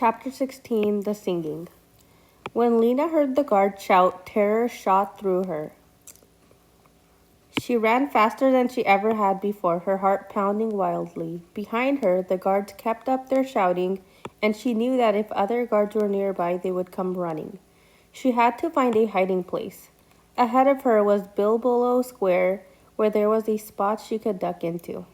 Chapter 16, The Singing. When Lena heard the guard shout, terror shot through her. She ran faster than she ever had before, her heart pounding wildly. Behind her, the guards kept up their shouting, and she knew that if other guards were nearby, they would come running. She had to find a hiding place. Ahead of her was Bilbolo Square, where there was a spot she could duck into.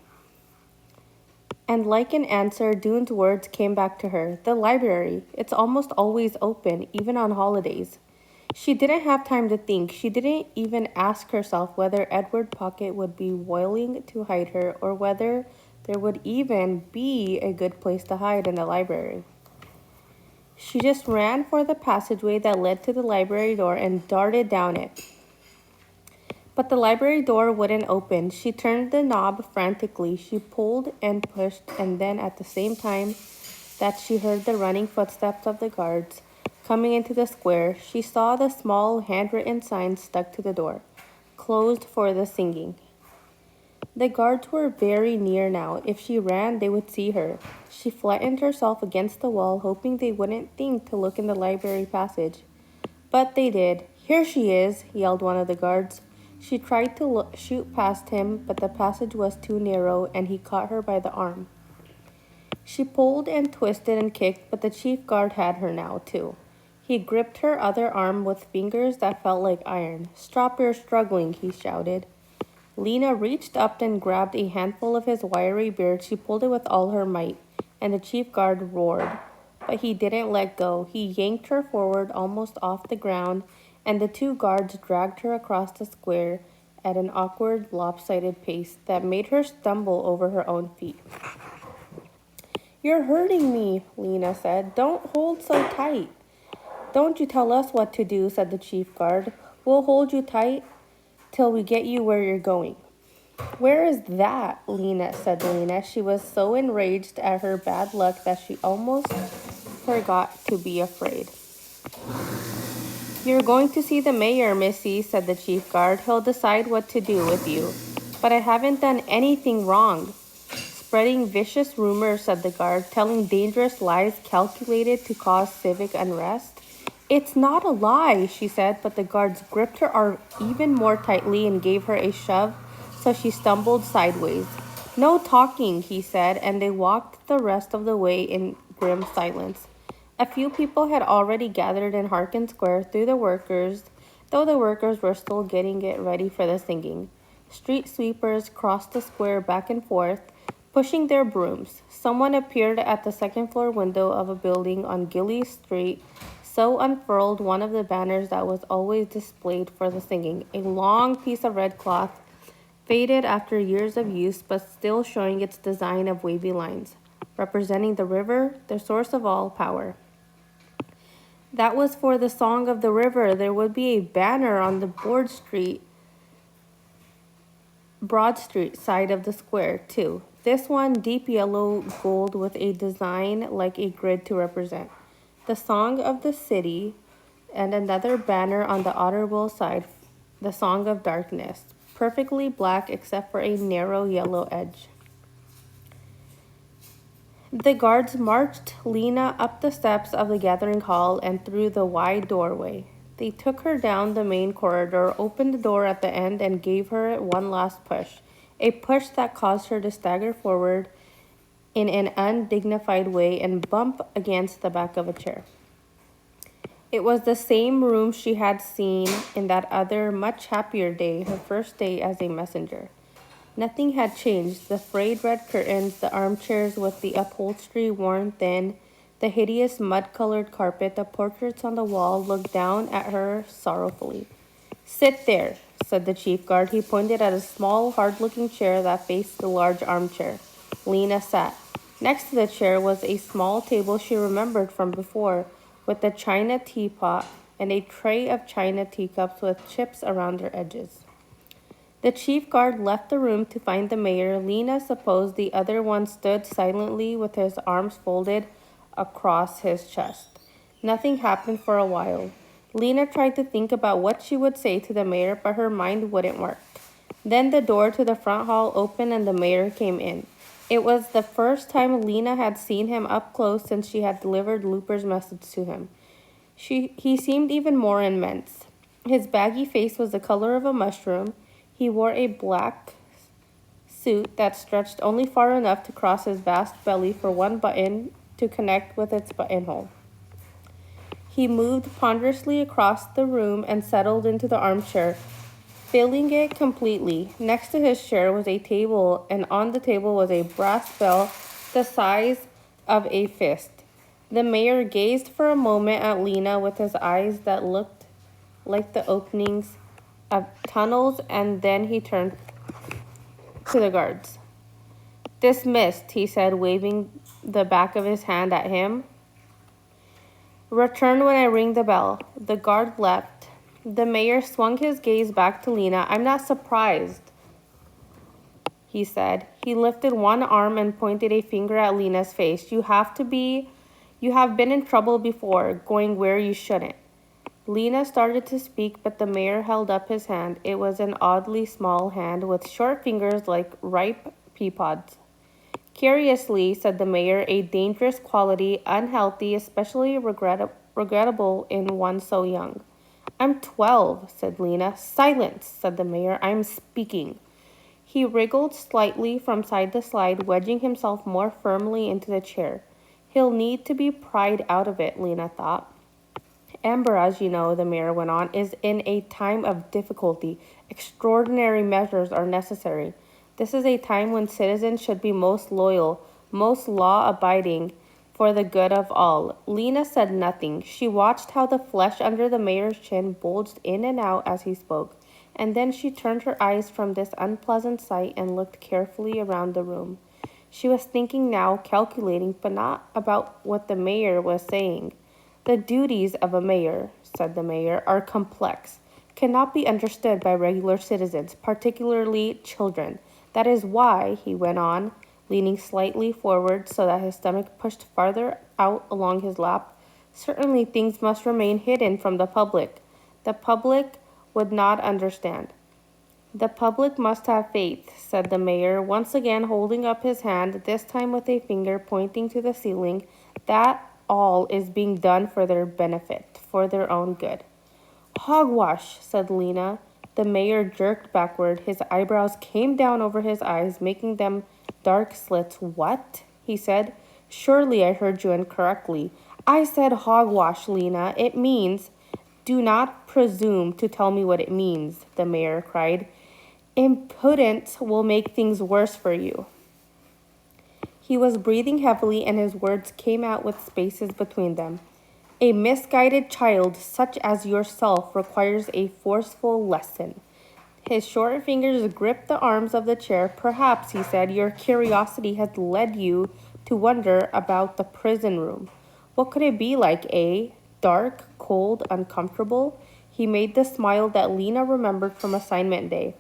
And like an answer, Dune's words came back to her. The library. It's almost always open, even on holidays. She didn't have time to think. She didn't even ask herself whether Edward Pocket would be willing to hide her or whether there would even be a good place to hide in the library. She just ran for the passageway that led to the library door and darted down it. But the library door wouldn't open. She turned the knob frantically. She pulled and pushed, and then at the same time that she heard the running footsteps of the guards coming into the square, she saw the small handwritten sign stuck to the door, closed for the singing. The guards were very near now. If she ran, they would see her. She flattened herself against the wall, hoping they wouldn't think to look in the library passage. But they did. "Here she is," yelled one of the guards. She tried to shoot past him, but the passage was too narrow, and he caught her by the arm. She pulled and twisted and kicked, but the chief guard had her now, too. He gripped her other arm with fingers that felt like iron. "Stop your struggling," he shouted. Lena reached up and grabbed a handful of his wiry beard. She pulled it with all her might, and the chief guard roared. But he didn't let go. He yanked her forward almost off the ground, and the two guards dragged her across the square at an awkward, lopsided pace that made her stumble over her own feet. "You're hurting me," Lena said. "Don't hold so tight." "Don't you tell us what to do," said the chief guard. "We'll hold you tight till we get you where you're going." "Where is that?" said Lena. She was so enraged at her bad luck that she almost forgot to be afraid. "You're going to see the mayor, missy," said the chief guard. "He'll decide what to do with you." "But I haven't done anything wrong." "Spreading vicious rumors," said the guard, "telling dangerous lies calculated to cause civic unrest." "It's not a lie," she said, but the guards gripped her arm even more tightly and gave her a shove, so she stumbled sideways. "No talking," he said, and they walked the rest of the way in grim silence. A few people had already gathered in Harkin Square though the workers were still getting it ready for the singing. Street sweepers crossed the square back and forth, pushing their brooms. Someone appeared at the second-floor window of a building on Gillies Street, so unfurled one of the banners that was always displayed for the singing, a long piece of red cloth, faded after years of use but still showing its design of wavy lines, representing the river, the source of all power. That was for the Song of the River. There would be a banner on the Broad Street side of the square, too. This one, deep yellow gold with a design like a grid to represent the Song of the City, and another banner on the Otterville side, the Song of Darkness, perfectly black except for a narrow yellow edge. The guards marched Lena up the steps of the gathering hall and through the wide doorway. They took her down the main corridor, opened the door at the end, and gave her one last push, a push that caused her to stagger forward in an undignified way and bump against the back of a chair. It was the same room she had seen in that other, much happier day, her first day as a messenger. Nothing had changed. The frayed red curtains, the armchairs with the upholstery worn thin, the hideous mud-colored carpet, the portraits on the wall looked down at her sorrowfully. "Sit there," said the chief guard. He pointed at a small, hard-looking chair that faced the large armchair. Lena sat. Next to the chair was a small table she remembered from before, with a china teapot and a tray of china teacups with chips around their edges. The chief guard left the room to find the mayor. Lena supposed the other one stood silently with his arms folded across his chest. Nothing happened for a while. Lena tried to think about what she would say to the mayor, but her mind wouldn't work. Then the door to the front hall opened and the mayor came in. It was the first time Lena had seen him up close since she had delivered Looper's message to him. He seemed even more immense. His baggy face was the color of a mushroom. He wore a black suit that stretched only far enough to cross his vast belly for one button to connect with its buttonhole. He moved ponderously across the room and settled into the armchair, filling it completely. Next to his chair was a table, and on the table was a brass bell the size of a fist. The mayor gazed for a moment at Lena with his eyes that looked like the openings of tunnels, and then he turned to the guards. "Dismissed," he said, waving the back of his hand at him. "Return when I ring the bell." The guard left. The mayor swung his gaze back to Lena. "I'm not surprised," he said. He lifted one arm and pointed a finger at Lena's face. You have been in trouble before, going where you shouldn't." Lena started to speak, but the mayor held up his hand. It was an oddly small hand with short fingers like ripe pea pods. "Curiously," said the mayor, "a dangerous quality, unhealthy, especially regrettable in one so young." "I'm 12, said Lena. "Silence," said the mayor. "I'm speaking." He wriggled slightly from side to side, wedging himself more firmly into the chair. He'll need to be pried out of it, Lena thought. "Ember, as you know," the mayor went on, "is in a time of difficulty. Extraordinary measures are necessary. This is a time when citizens should be most loyal, most law-abiding, for the good of all." Lena said nothing. She watched how the flesh under the mayor's chin bulged in and out as he spoke, and then she turned her eyes from this unpleasant sight and looked carefully around the room. She was thinking now, calculating, but not about what the mayor was saying. "The duties of a mayor," said the mayor, "are complex, cannot be understood by regular citizens, particularly children. That is why," he went on, leaning slightly forward so that his stomach pushed farther out along his lap, "certainly things must remain hidden from the public. The public would not understand." "The public must have faith," said the mayor, once again holding up his hand, this time with a finger pointing to the ceiling, "that all is being done for their benefit, for their own good." "Hogwash," said Lena. The mayor jerked backward. His eyebrows came down over his eyes, making them dark slits. "What?" he said. "Surely I heard you incorrectly." "I said hogwash, Lena. It means—" "Do not presume to tell me what it means," the mayor cried. "Impudence will make things worse for you." He was breathing heavily, and his words came out with spaces between them. "A misguided child such as yourself requires a forceful lesson." His short fingers gripped the arms of the chair. "Perhaps," he said, "your curiosity has led you to wonder about the prison room. What could it be like, eh? Dark, cold, uncomfortable?" He made the smile that Lena remembered from assignment day.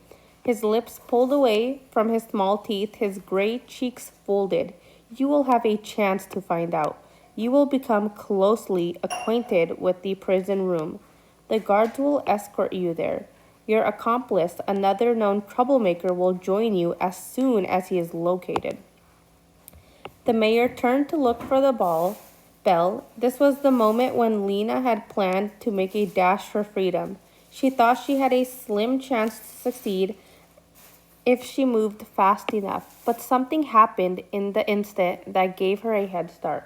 His lips pulled away from his small teeth, his gray cheeks folded. "You will have a chance to find out. You will become closely acquainted with the prison room. The guards will escort you there. Your accomplice, another known troublemaker, will join you as soon as he is located." The mayor turned to look for the bell. This was the moment when Lena had planned to make a dash for freedom. She thought she had a slim chance to succeed if she moved fast enough, but something happened in the instant that gave her a head start.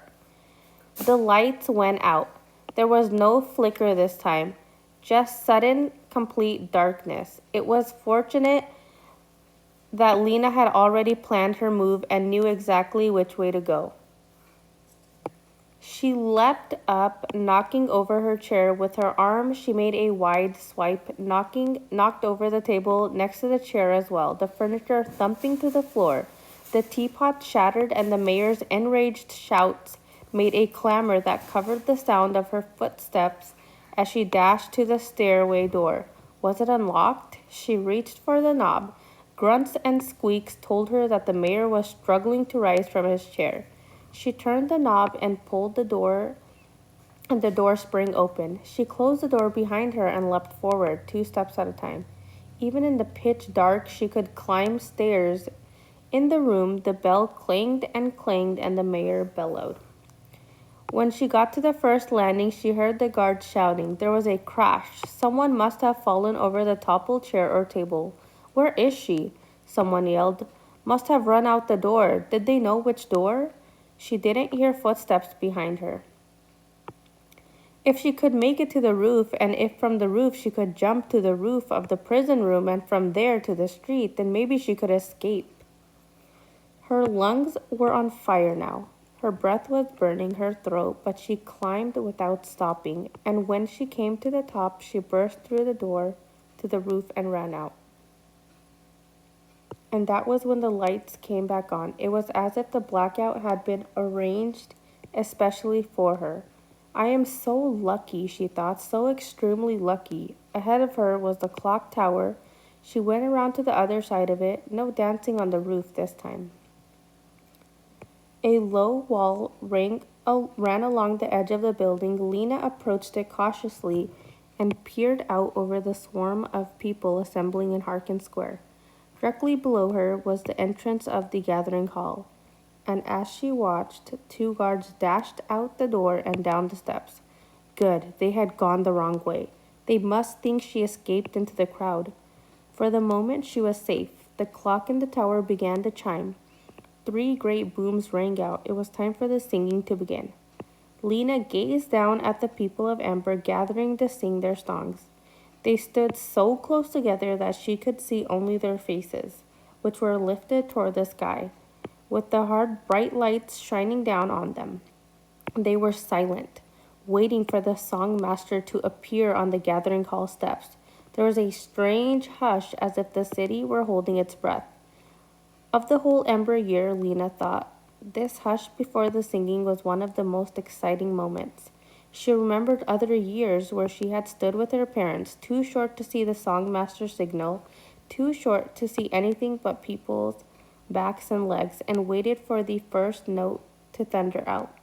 The lights went out. There was no flicker this time, just sudden, complete darkness. It was fortunate that Lena had already planned her move and knew exactly which way to go. She leapt up, knocking over her chair. With her arm, she made a wide swipe, knocked over the table next to the chair as well, the furniture thumping to the floor. The teapot shattered, and the mayor's enraged shouts made a clamor that covered the sound of her footsteps as she dashed to the stairway door. Was it unlocked? She reached for the knob. Grunts and squeaks told her that the mayor was struggling to rise from his chair. She turned the knob and pulled the door, and the door spring open. She closed the door behind her and leapt forward, 2 steps at a time. Even in the pitch dark, she could climb stairs In the room, the bell clanged and the mayor bellowed. When she got to the first landing, she heard the guards shouting. There was a crash. Someone must have fallen over the toppled chair or table. Where is she? Someone yelled. Must have run out the door. Did they know which door? She didn't hear footsteps behind her. If she could make it to the roof, and if from the roof she could jump to the roof of the prison room and from there to the street, then maybe she could escape. Her lungs were on fire now. Her breath was burning her throat, but she climbed without stopping, and when she came to the top, she burst through the door to the roof and ran out. And that was when the lights came back on. It was as if the blackout had been arranged especially for her. I am so lucky, she thought, so extremely lucky. Ahead of her was the clock tower. She went around to the other side of it, no dancing on the roof this time. A low wall ran along the edge of the building. Lena approached it cautiously and peered out over the swarm of people assembling in Harkin Square. Directly below her was the entrance of the gathering hall, and as she watched, 2 guards dashed out the door and down the steps. Good, they had gone the wrong way. They must think she escaped into the crowd. For the moment she was safe. The clock in the tower began to chime. 3 great booms rang out. It was time for the singing to begin. Lena gazed down at the people of Ember gathering to sing their songs. They stood so close together that she could see only their faces, which were lifted toward the sky, with the hard, bright lights shining down on them. They were silent, waiting for the song master to appear on the gathering hall steps. There was a strange hush, as if the city were holding its breath. Of the whole Ember year, Lena thought, this hush before the singing was one of the most exciting moments. She remembered other years where she had stood with her parents, too short to see the songmaster signal, too short to see anything but people's backs and legs, and waited for the first note to thunder out.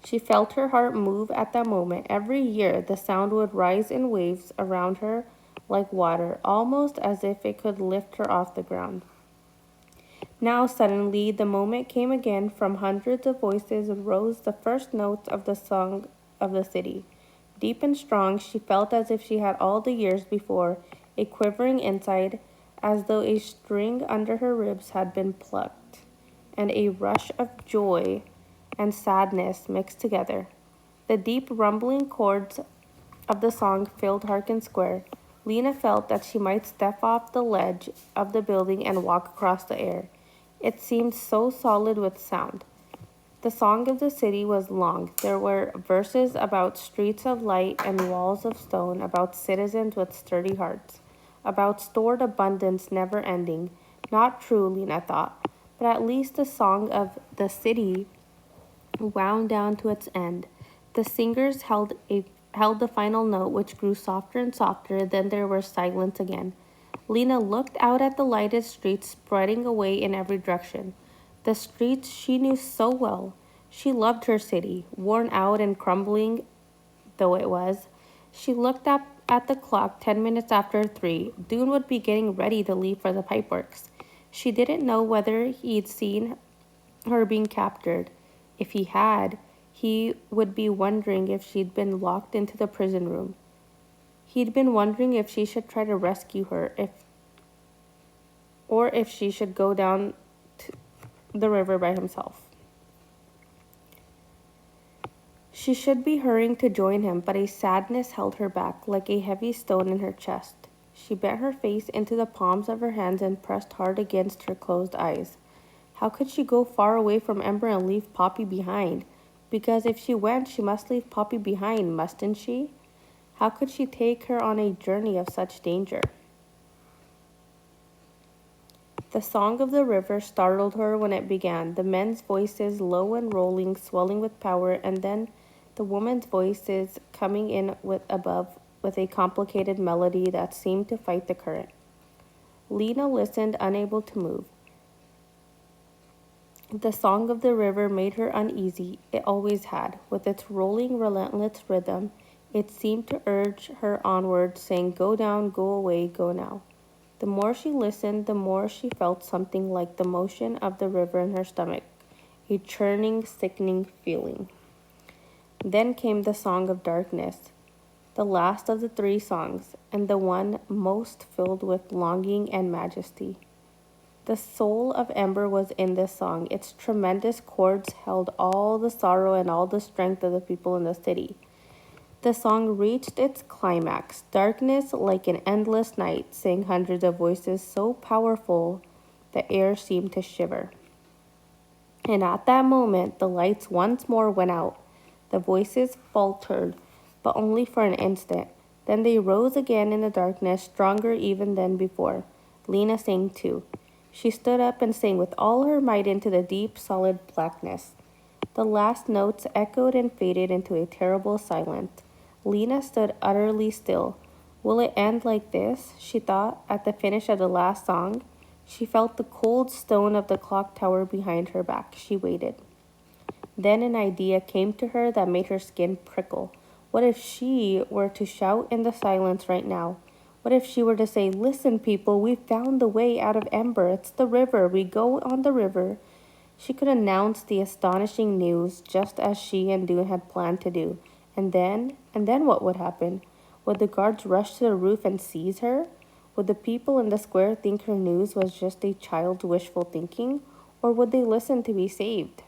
She felt her heart move at that moment. Every year, the sound would rise in waves around her like water, almost as if it could lift her off the ground. Now suddenly the moment came again. From hundreds of voices rose the first notes of the song of the city. Deep and strong, she felt as if she had all the years before, a quivering inside, as though a string under her ribs had been plucked, and a rush of joy and sadness mixed together. The deep rumbling chords of the song filled Harkin Square. Lena felt that she might step off the ledge of the building and walk across the air. It seemed so solid with sound. The song of the city was long. There were verses about streets of light and walls of stone, about citizens with sturdy hearts, about stored abundance never ending. Not true, Lena thought, but at least the song of the city wound down to its end. The singers held the final note, which grew softer and softer. Then there was silence again. Lena looked out at the lighted streets spreading away in every direction. The streets she knew so well. She loved her city, worn out and crumbling though it was. She looked up at the clock. 10 minutes after 3. Dune would be getting ready to leave for the pipeworks. She didn't know whether he'd seen her being captured. If he had, he would be wondering if she'd been locked into the prison room. He'd been wondering if she should try to rescue her, or if she should go down to the river by himself. She should be hurrying to join him, but a sadness held her back, like a heavy stone in her chest. She bent her face into the palms of her hands and pressed hard against her closed eyes. How could she go far away from Ember and leave Poppy behind? Because if she went, she must leave Poppy behind, mustn't she? How could she take her on a journey of such danger? The song of the river startled her when it began, the men's voices low and rolling, swelling with power, and then the women's voices coming in above with a complicated melody that seemed to fight the current. Lena listened, unable to move. The song of the river made her uneasy. It always had. With its rolling, relentless rhythm, it seemed to urge her onward, saying, "Go down, go away, go now." The more she listened, the more she felt something like the motion of the river in her stomach, a churning, sickening feeling. Then came the Song of Darkness, the last of the three songs, and the one most filled with longing and majesty. The soul of Ember was in this song. Its tremendous chords held all the sorrow and all the strength of the people in the city. The song reached its climax. Darkness, like an endless night, sang hundreds of voices so powerful the air seemed to shiver. And at that moment, the lights once more went out. The voices faltered, but only for an instant. Then they rose again in the darkness, stronger even than before. Lena sang too. She stood up and sang with all her might into the deep, solid blackness. The last notes echoed and faded into a terrible silence. Lena stood utterly still. Will it end like this? She thought at the finish of the last song. She felt the cold stone of the clock tower behind her back. She waited. Then an idea came to her that made her skin prickle. What if she were to shout in the silence right now? What if she were to say, "Listen, people, we've found the way out of Ember. It's the river. We go on the river." She could announce the astonishing news just as she and Dune had planned to do. And then what would happen? Would the guards rush to the roof and seize her? Would the people in the square think her news was just a child's wishful thinking? Or would they listen to be saved?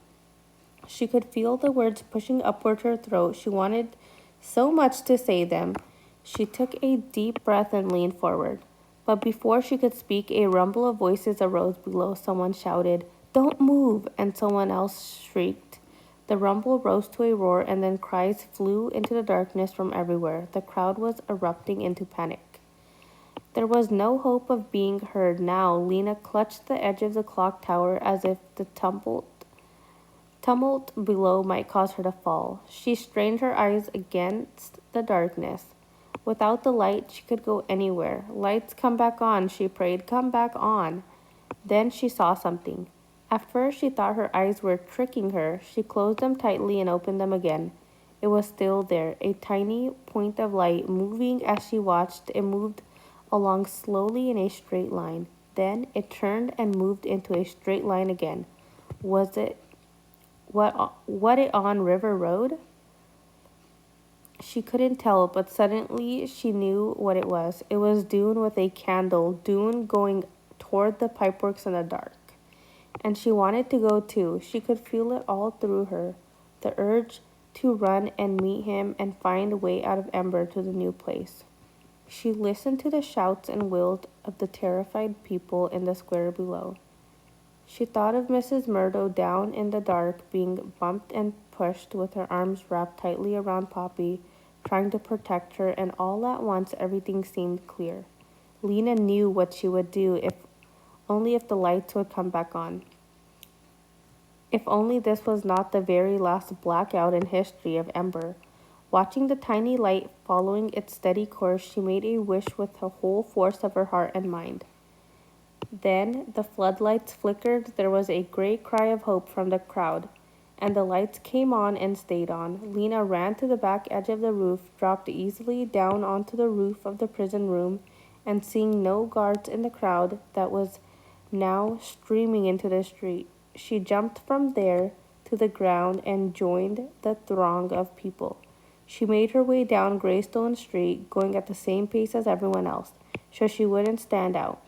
She could feel the words pushing upward her throat. She wanted so much to say them. She took a deep breath and leaned forward. But before she could speak, a rumble of voices arose below. Someone shouted, "Don't move!" and someone else shrieked. The rumble rose to a roar, and then cries flew into the darkness from everywhere. The crowd was erupting into panic. There was no hope of being heard now. Lena clutched the edge of the clock tower as if the tumult below might cause her to fall. She strained her eyes against the darkness. Without the light, she could go anywhere. "Lights, come back on," she prayed. "Come back on." Then she saw something. At first, she thought her eyes were tricking her. She closed them tightly and opened them again. It was still there, a tiny point of light moving as she watched. It moved along slowly in a straight line. Then it turned and moved into a straight line again. Was it what it on River Road? She couldn't tell, but suddenly she knew what it was. It was Dune with a candle, Dune going toward the pipeworks in the dark. And she wanted to go too. She could feel it all through her, the urge to run and meet him and find a way out of Ember to the new place. She listened to the shouts and wails of the terrified people in the square below. She thought of Mrs. Murdo down in the dark, being bumped and pushed with her arms wrapped tightly around Poppy, trying to protect her, and all at once everything seemed clear. Lena knew what she would do if the lights would come back on. If only this was not the very last blackout in history of Ember. Watching the tiny light following its steady course, she made a wish with the whole force of her heart and mind. Then the floodlights flickered. There was a great cry of hope from the crowd, and the lights came on and stayed on. Lena ran to the back edge of the roof, dropped easily down onto the roof of the prison room, and seeing no guards in the crowd that was now streaming into the street, she jumped from there to the ground and joined the throng of people. She made her way down Greystone Street, going at the same pace as everyone else, so she wouldn't stand out.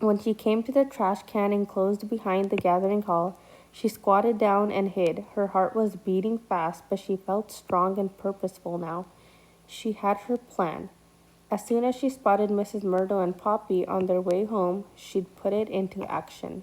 When she came to the trash can enclosed behind the gathering hall, she squatted down and hid. Her heart was beating fast, but she felt strong and purposeful now. She had her plan. As soon as she spotted Mrs. Murdo and Poppy on their way home, she'd put it into action.